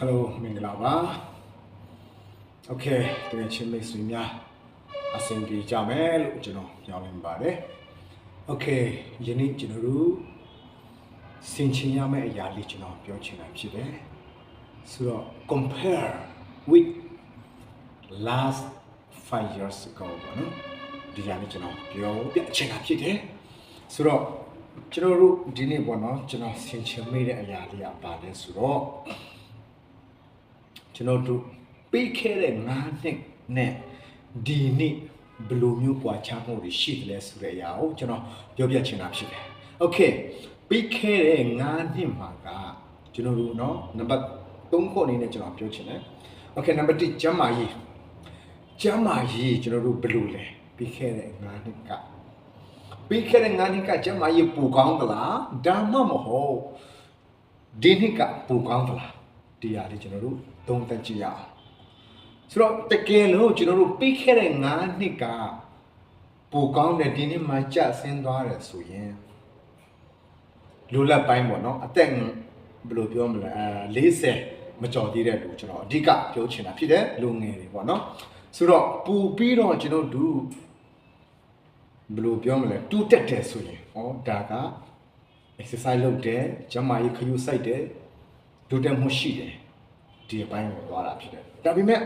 Hello မင်္ဂလာပါ Okay တကယ်ချင်းမိတ်ဆွေများအဆင်ပြေကြမယ်လို့ကျွန်တော်ပြောင်းနေပါတယ် Okay ယနေ့ကျွန်တော်တို့ဆင်ခြင်ရမယ့်အရာလေးကျွန်တော်ပြောချင်တာဖြစ်တယ်ဆိုတော့ compare with last 5 years ago ပေါ့နော်ဒီအရာလေးကျွန်တော်ပြောပြချင်တာဖြစ်တယ်ဆိုတော့ကျွန်တော်တို့ဒီနေ့ပေါ့နော်ကျွန်တော်ဆင်ခြင်မိတဲ့အရာလေးကပါလဲဆိုတော့ကျွန်တော်တို့ပြီးခဲ့တဲ့9နှစ်နဲ့ဒီနေ့ဘယ်လိုမျိုးပွားချမှုတွေရှိတယ်လဲဆိုတဲ့အရာကိုကျွန်တော်ပြောပြချင်တာဖြစ်တယ်။ Okay ပြီးခဲ့တဲ့9နှစ်မှာကကျွန်တော်တို့เนาะနံပါတ်3ခုအနေနဲ့ကျွန်တော်ပြောချင်တယ်။ Okay နံပါတ်1ကျမ်းမာရေးကျွန်တော်တို့ဘယ်လိုလဲပြီးခဲ့တဲ့9နှစ်ကပြီးခဲ့တဲ့9နှစ်ကကျမ်းမာရေးပူကောင်းသလားဒါမှမဟုတ်ဒီနှစ်ကပူကောင်းသလားဒီဟာလေးကျွန်တော်တို့သုံးသပ်ကြည့်ရအောင်ဆိုတော့တကယ်လို့ကျွန်တော်တို့ပြီးခဲ့တဲ့9နှစ်ကပူကောင်းတဲ့ဒီနှစ်မှာကျဆင်းသွားတယ်ဆိုရင်လူလက်ပိုင်းပေါ့နော်အသက်ဘယ်လိုပြောမလဲ40မကျော်သေးတဲ့လူကျွန်တော်အဓိကပြောချင်တာဖြစ်တယ်လူငယ်တွေပေါ့နော်ဆိုတော့ပူပြီးတော့ကျွန်တော်တို့ဘယ်လိုပြောမလဲတူးတက်တယ်ဆိုရင်ဟောဒါက exercise လုပ်တယ်ကျန်းမာရေးခရုစိုက်တယ်တူးတက်မှုရှိတယ်ဒီအပိုင်းကိုသွားတာဖြစ်တယ်ဒါပေမဲ့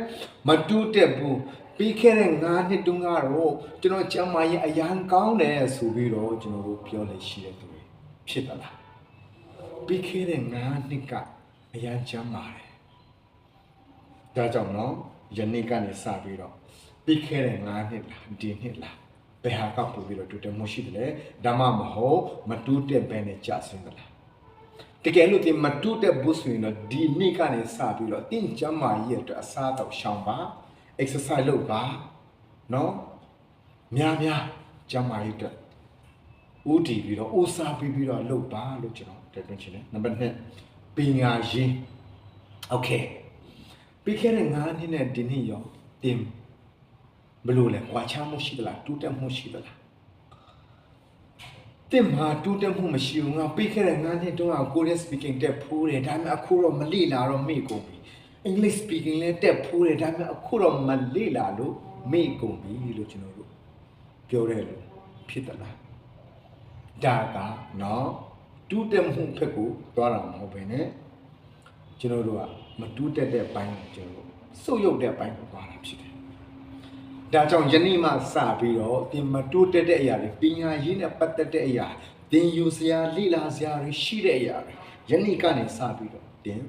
မတူးတက်ဘူးပြီးခဲ့တဲ့9နှစ်တုန်းကတော့ကျွန်တော်ကျန်းမာရေးအရန်ကောင်းတယ်ဆိုပြီးတော့ကျွန်တော်တို့ပြောလို့ရှိတဲ့သူတွေဖြစ်သလားပြီးခဲ့တဲ့9နှစ်ကအရန်ကျန်းမာတယ်ဒါကြောင့်နော်ယနေ့ကနေစပြီးတော့ပြီးခဲ့တဲ့9နှစ်လားဒီနှစ်လားဘယ်ဟာကပို့ပြီးတော့တူတက်မှုရှိတယ်လဲဒါမှမဟုတ်မတူးတက်ဘဲနဲ့ကြာဆင်းသလားတကယ်လို့ဒီမတူးတက်ဘူးဆိုရင်တော့ဒီနေ့ကနေစပြီးတော့တင်းကျမ်းမာရဲ့အတွက်အစားတော့ရှောင်ပါ exercise လုပ်ပါနော်များကျမ်းမာရဲ့အတွက်ဦးတည်ပြီးတော့ဦးစားပြီးတော့လုပ်ပါလို့ကျွန်တော်တက်တွန်းချင်တယ်နံပါတ်2ပညာရေး Okay ပြီးခဲ့တဲ့9နှစ်နဲ့ဒီနှစ်ရောတင်းဘယ်လိုလဲကွာခြားမှုရှိသလားတူးတက်မှုရှိသလားတင်မှာတူးတက်မှုမရှိဘူးငါပြီးခဲ့တဲ့9နှစ်တုန်းက Korean speaking တက်ဖိုးတယ်ဒါပေမဲ့အခုတော့မလေ့လာတော့မေ့ကုန်ပြီ English speaking လည်းတက်ဖိုးတယ်ဒါပေမဲ့အခုတော့မလေ့လာလို့မေ့ကုန်ပြီလို့ကျွန်တော်တို့ပြောတယ်လို့ဖြစ်သလားဒါကနော်တူးတက်မှုဖက်ကိုသွားတာမဟုတ်ဘဲနဲ့ကျွန်တော်တို့ကမတူးတက်တဲ့ဘိုင်းကိုကျွန်တော်တို့စုပ်ယုပ်တဲ့ဘိုင်းကိုသွားတာဖြစ်တယ်ဒါကြောင့်ယနေ့မှစပြီးတော့ဒီမတိုးတက်တဲ့အရာတွေပညာရေးနဲ့ပတ်သက်တဲ့အရာသင်ယူစရာလေ့လာစရာတွေရှိတဲ့အရာတွေယနေ့ကနေစပြီးတော့သင်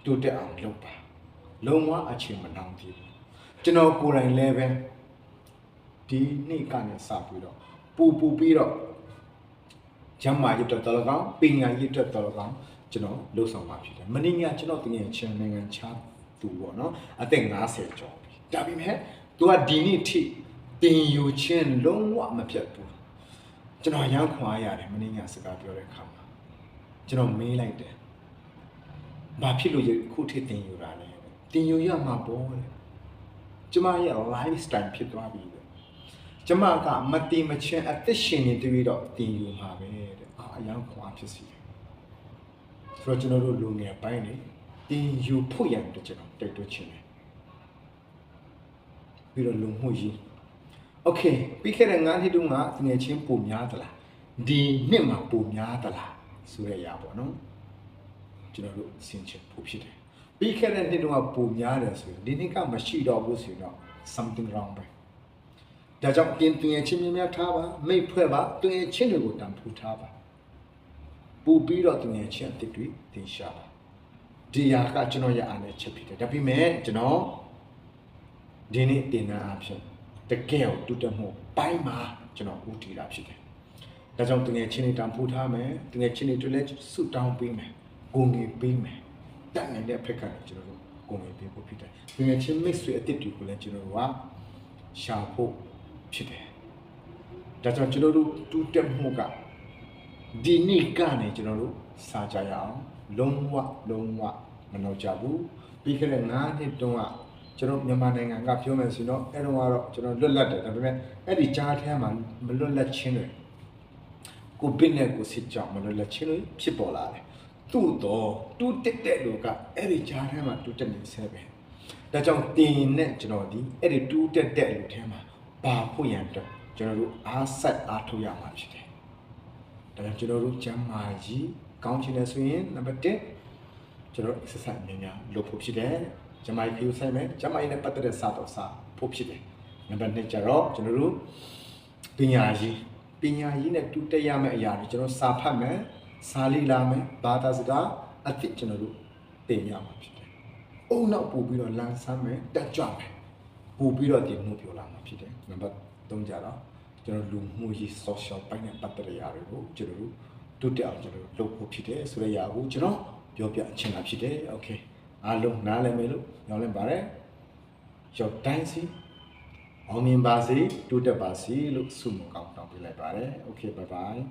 တိုးတက်အောင်လုပ်ပါလုံးဝအချိန်မနှောင်းသေးဘူးကျွန်တော်ကိုယ်တိုင်လည်းပဲဒီနေ့ကနေစပြီးတော့ပူပြီးတော့ကျမ်းမာရေးအတွက်တော်တော်ကောင်းပညာရေးအတွက်တော်တော်ကောင်းကျွန်တော်လှုပ်ဆောင်ပါဖြစ်တယ်မနေ့ကကျွန်တော်တကယ်ချင်းနိုင်ငံခြားသူပေါ့နော်အသက်50ကျော်ပြီဒါပေမဲ့သူကဒီနေ့ထိတင်ယူခြင်းလုံးဝမပြတ်ဘူးကျွန်တော်ရမ်းခွာရတယ်မင်းညာစကားပြောတဲ့အခါမှာကျွန်တော်မေးလိုက်တယ်ဘာဖြစ်လို့ခုထိတင်ယူတာလဲတင်ယူရမှာပေါ့တဲ့ကျမရဲ့ lifestyle ဖြစ်သွားပြီတဲ့ကျမကမတိမချင်းအသက်ရှင်နေပြီးတော့တင်ယူမှာပဲတဲ့အရမ်းခွာဖြစ်စီတယ်ဆိုတော့ကျွန်တော်တို့လူငယ်ပိုင်းနေတင်ယူဖို့ရတဲ့ကျွန်တော်တိုက်တွန်းချင်တယ်ပြီးတော့လုံမှုရေး Okay ပြီးခဲ့တဲ့9နှစ်တုန်းကငွေချင်းပုံများသလားဒီနှစ်မှာပုံများသလားဆိုတဲ့အရာပေါ့နော်ကျွန်တော်တို့ဆင်ခြင်ဖို့ဖြစ်တယ်ပြီးခဲ့တဲ့နှစ်တုန်းကပုံများတယ်ဆိုရင်ဒီနှစ်ကမရှိတော့ဘူးဆိုရင်တော့ something wrong ပဲဒါကြောင့်တင်ချင်းများထားပါမိတ်ဖွဲ့ပါတင်ချင်းတွေကိုတန်ဖိုးထားပါပူပြီးတော့တင်ချင်းအစ်တွေတင်ရှာပါဒီဟာကကျွန်တော်ရအားနဲ့ချက်ဖြစ်တယ်ဒါပေမဲ့ကျွန်တော်ဒီနေ့တင်တာအဖြစ်တကယ်ကိုတူတက်မှုပိုင်းမှာကျွန်တော်ဦးတည်တာဖြစ်တယ်။ဒါကြောင့်တကယ်ချင်းတွေတန်ဖိုးထားမယ်တကယ်ချင်းတွေလည်းဆုတောင်းပေးမယ်ကိုငယ်ပေးမယ်တတ်နိုင်တဲ့ဖက်ကကျွန်တော်တို့ကိုငယ်ပေးဖို့ဖြစ်တယ်။တကယ်ချင်းမိတ်ဆွေအစ်တွေကိုလည်းကျွန်တော်တို့ကရှာဖို့ဖြစ်တယ်။ဒါကြောင့်ကျွန်တော်တို့တူတက်မှုကဒီနေ့ကနေကျွန်တော်တို့စာကြရအောင်လုံးဝမနှောက်ကြဘူးပြီးခဲ့တဲ့9နှစ်တုန်းကကျွန်တော်မြန်မာနိုင်ငံကပြောမယ်ဆိုတော့အဲ့တော့ကတော့ကျွန်တော်လွတ်လပ်တယ်ဒါပေမဲ့အဲ့ဒီကြားထဲမှာမလွတ်လပ်ခြင်းတွေကိုဗစ်နဲ့ကိုစစ်ကြောင့်မလွတ်လပ်ခြင်းတွေဖြစ်ပေါ်လာတယ် သို့တော့တူတက်တဲ့လူကအဲ့ဒီကြားထဲမှာတူတက်နေဆဲပဲဒါကြောင့်တင်နဲ့ကျွန်တော်ဒီအဲ့ဒီတူတက်တဲ့လူထဲမှာပါဖို့ရန်တော့ကျွန်တော်တို့အားဆက်အားထုတ်ရမှာဖြစ်တယ်ဒါကြောင့်ကျွန်တော်တို့ကျမ်းမာကြီးကောင်းချင်တယ်ဆိုရင်နံပါတ်1ကျွန်တော် exercise များများလုပ်ဖို့ဖြစ်တယ်ကျမ်းမာရေးဆိုင်မယ်ကျမ်းမာရေးနဲ့ပတ်သက်တဲ့စာတော့စာဖို့ဖြစ်တယ်နံပါတ်2ကျတော့ကျွန်တော်တို့ပညာရေးနဲ့တူတက်ရမယ့်အရာတွေကျွန်တော်စာဖတ်မယ်စာလေ့လာမယ်ဘာသာစကားအသစ်ကျွန်တော်တို့သင်ရမှာဖြစ်တယ်။အုံနောက်ပို့ပြီးတော့လမ်းဆမ်းမယ်တက်ကြွမယ်ပို့ပြီးတော့ဒီမှုပြောလာမှာဖြစ်တယ်နံပါတ်3ကျတော့ကျွန်တော်လူမှုရေး social ပိုင်းနဲ့ပတ်သက်တဲ့ຢာတွေကိုကျွန်တော်တို့တူတက်အောင်ကျွန်တော်တို့လုပ်ဖို့ဖြစ်တယ်ဆိုတဲ့ຢာကိုကျွန်တော်ပြောပြချင်တာဖြစ်တယ်။ Okay အားလုံးနားလည်မယ်လို့ညောင်းလင့်ပါတယ်။ရောက်တိုင်းစီအောင်မြင်ပါစေတိုးတက်ပါစေလို့ဆုမကောင်းတောင်းပေးလိုက်ပါတယ်။ Okay bye bye